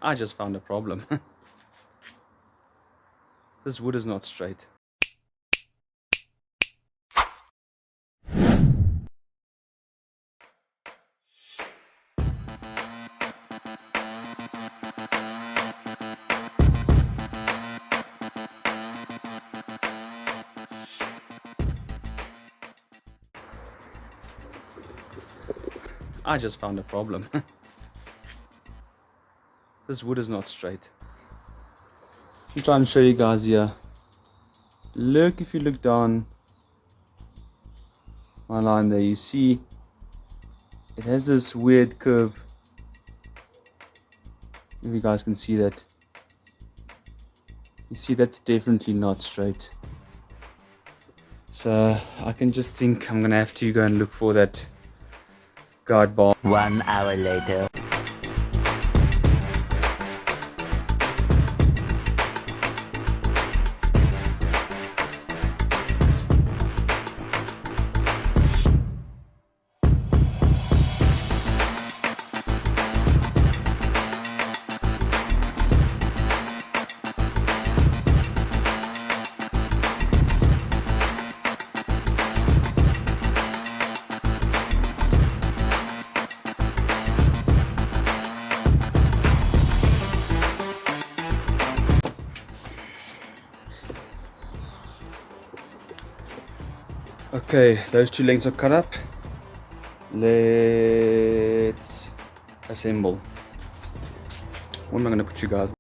I just found a problem. This wood is not straight. I just found a problem. This wood is not straight. I'm trying to show you guys here. Look, if you look down my line there, you see it has this weird curve. If you guys can see that. You see that's definitely not straight. So I can just think I'm gonna have to go and look for that guard bar. 1 hour later. Okay, those two lengths are cut up. Let's assemble. What am I going to put you guys?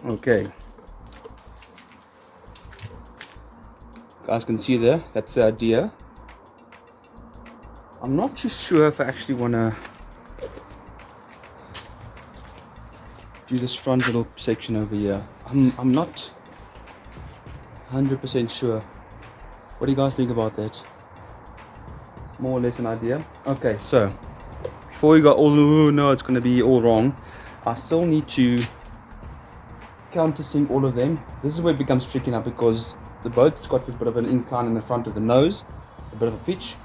Okay, guys can see there, that's the idea. I'm not too sure if I actually want to do this front little section over here. I'm not 100% sure. What do you guys think about that? More or less an idea. Okay, so before we go all, oh no, it's going to be all wrong, I still need to countersink all of them. This is where it becomes tricky now, because the boat's got this bit of an incline in the front of the nose, a bit of a pitch,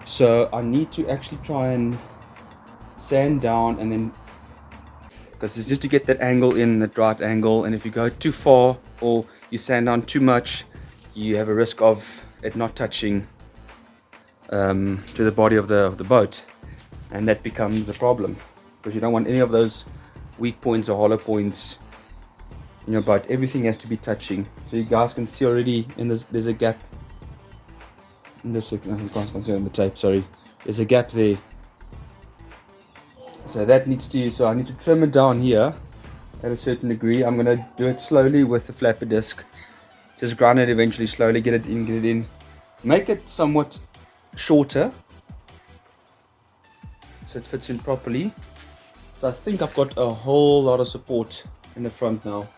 so I need to actually try and sand down, and then, because it's just to get that angle in, that right angle, and if you go too far or you sand down too much, you have a risk of it not touching to the body of the boat, and that becomes a problem, because you don't want any of those weak points or hollow points in your boat. Everything has to be touching. So you guys can see already in this, there's a gap in this. You can't see on the tape, sorry, there's a gap there, so that needs to, so I need to trim it down here at a certain degree. I'm going to do it slowly with the flapper disc, just grind it eventually, slowly get it in, make it somewhat shorter so it fits in properly. So I think I've got a whole lot of support in the front now.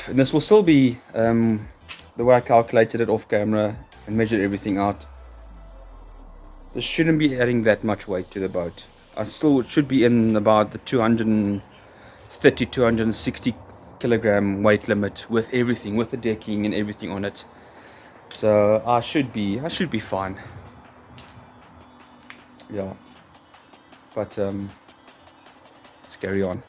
And this will still be the way I calculated it off camera and measured everything out. This shouldn't be adding that much weight to the boat. I still should be in about the 230, 260 kilogram weight limit with everything, with the decking and everything on it. So I should be fine. Yeah. But let's carry on.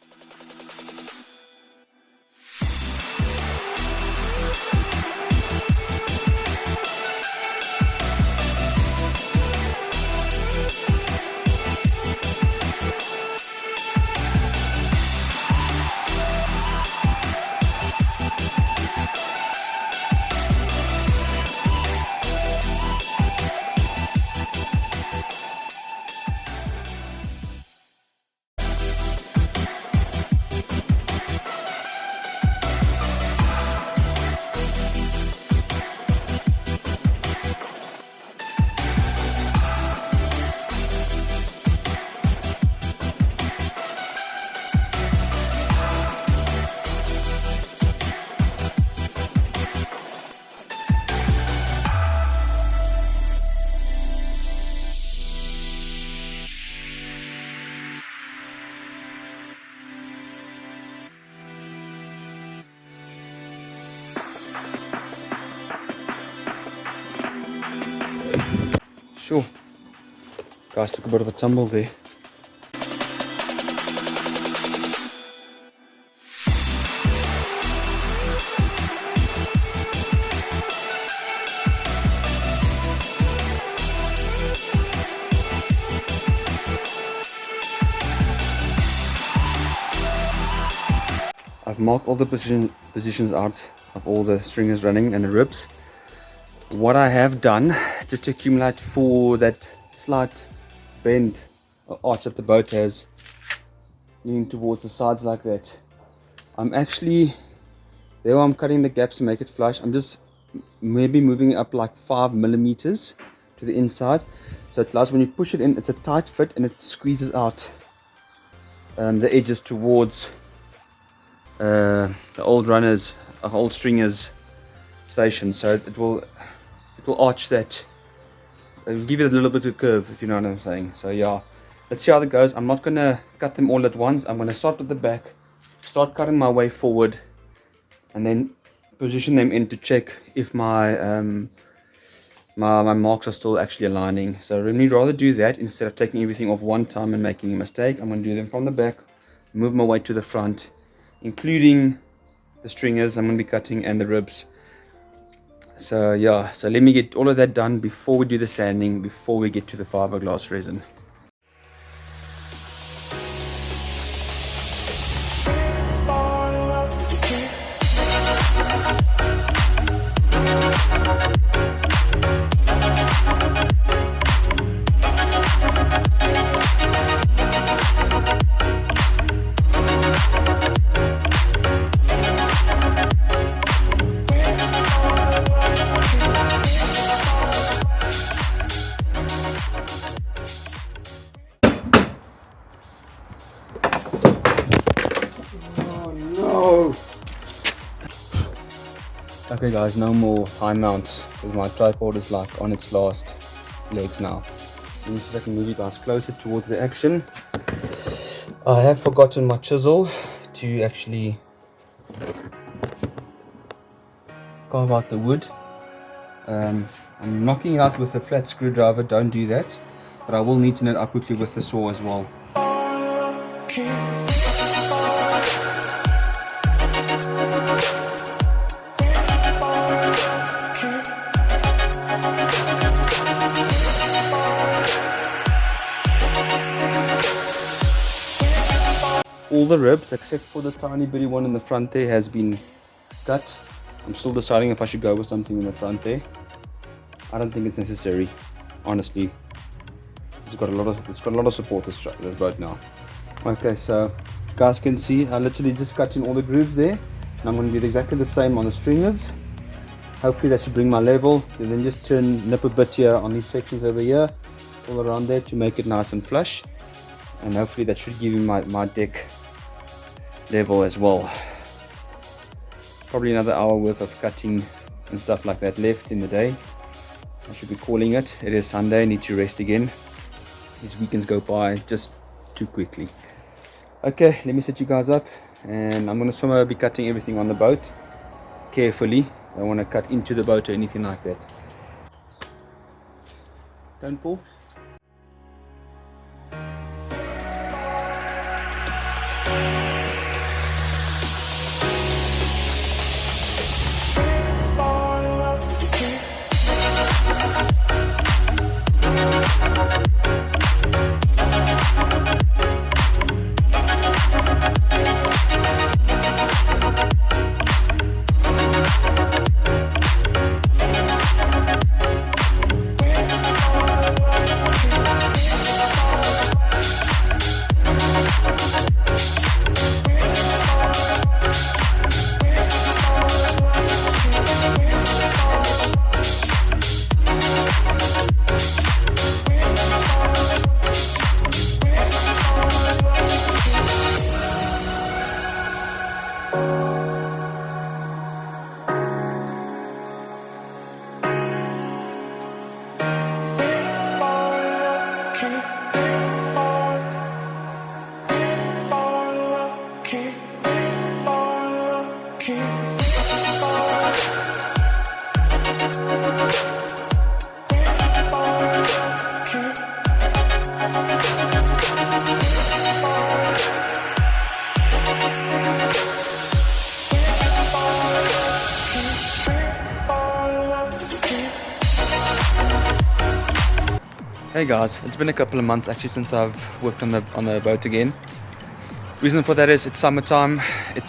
Sure. Guys took a bit of a tumble there. I've marked all the positions out of all the stringers running and the ribs. What I have done, just to accumulate for that slight bend or arch that the boat has, leaning towards the sides like that, I'm actually, there I'm cutting the gaps to make it flush, I'm just maybe moving it up like 5 millimeters to the inside, so it allows when you push it in, it's a tight fit and it squeezes out the edges towards the old runners, old stringers station, so it will arch that. It will give it a little bit of curve, if you know what I'm saying. So yeah, let's see how that goes. I'm not gonna cut them all at once. I'm gonna start at the back, start cutting my way forward, and then position them in to check if my my marks are still actually aligning. So I'd rather do that instead of taking everything off one time and making a mistake. I'm gonna do them from the back, move my way to the front, including the stringers I'm going to be cutting and the ribs. So yeah, so let me get all of that done before we do the sanding, before we get to the fiberglass resin. Okay guys, no more high mounts because my tripod is like on its last legs now. Let me see if I can move you guys closer towards the action. I have forgotten my chisel to actually carve out the wood. I'm knocking it out with a flat screwdriver, don't do that, but I will neaten it up quickly with the saw as well. All the ribs except for the tiny bitty one in the front there has been cut. I'm still deciding if I should go with something in the front there. I don't think it's necessary, honestly. It's got a lot of support, this boat now. Okay, so you guys can see I literally just cut in all the grooves there, and I'm going to do exactly the same on the stringers. Hopefully that should bring my level, and then just nip a bit here on these sections over here, all around there to make it nice and flush, and hopefully that should give me my deck level as well. Probably another hour worth of cutting and stuff like that left in the day. I should be calling it. It is Sunday, I need to rest again. These weekends go by just too quickly. Okay, let me set you guys up, and I'm going to somehow be cutting everything on the boat carefully. I don't want to cut into the boat or anything like that. Don't fall. Hey guys, it's been a couple of months actually since I've worked on the boat again. Reason for that is it's summertime.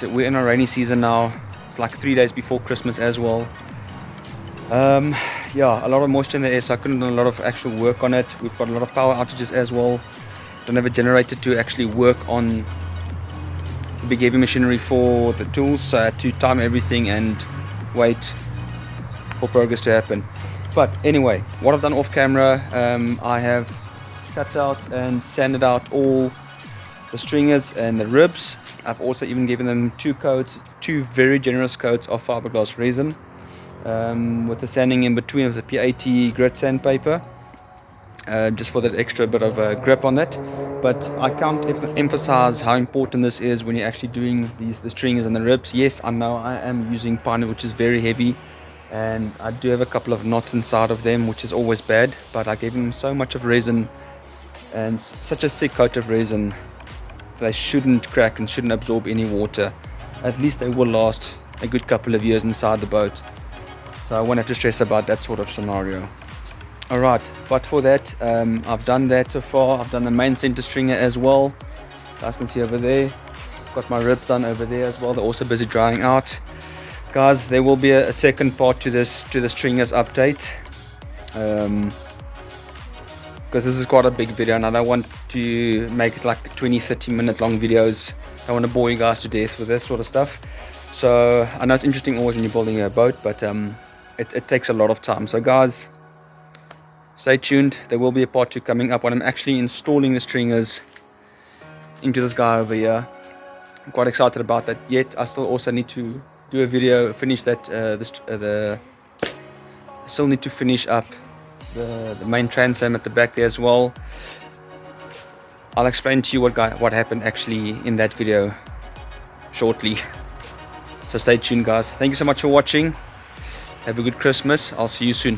We're in a rainy season now. It's like 3 days before Christmas as well. Yeah, a lot of moisture in the air, so I couldn't do a lot of actual work on it. We've got a lot of power outages as well. Don't have a generator to actually work on the big heavy machinery for the tools, so I had to time everything and wait for progress to happen. But anyway, what I've done off camera, I have cut out and sanded out all the stringers and the ribs. I've also even given them two very generous coats of fiberglass resin, with the sanding in between with the P80 grit sandpaper, just for that extra bit of grip on that. But I can't emphasize how important this is when you're actually doing the stringers and the ribs. Yes, I know I am using pine, which is very heavy, and I do have a couple of knots inside of them, which is always bad, but I gave them so much of resin and such a thick coat of resin, they shouldn't crack and shouldn't absorb any water. At least they will last a good couple of years inside the boat, so I won't have to stress about that sort of scenario. Alright, but for that, I've done that so far. I've done the main center stringer as well, you guys can see over there. Got my ribs done over there as well, they're also busy drying out. Guys, there will be a second part to the stringers update, because this is quite a big video and I don't want to make it like 20-30 minute long videos. I don't want to bore you guys to death with this sort of stuff. So I know it's interesting always when you're building a boat, but it takes a lot of time. So guys, stay tuned. There will be a part 2 coming up when I'm actually installing the stringers into this guy over here. I'm quite excited about that. Yet I still also need to do a video, finish that. Still need to finish up the main transom at the back there as well. I'll explain to you what happened actually in that video shortly. So stay tuned guys. Thank you so much for watching. Have a good Christmas. I'll see you soon.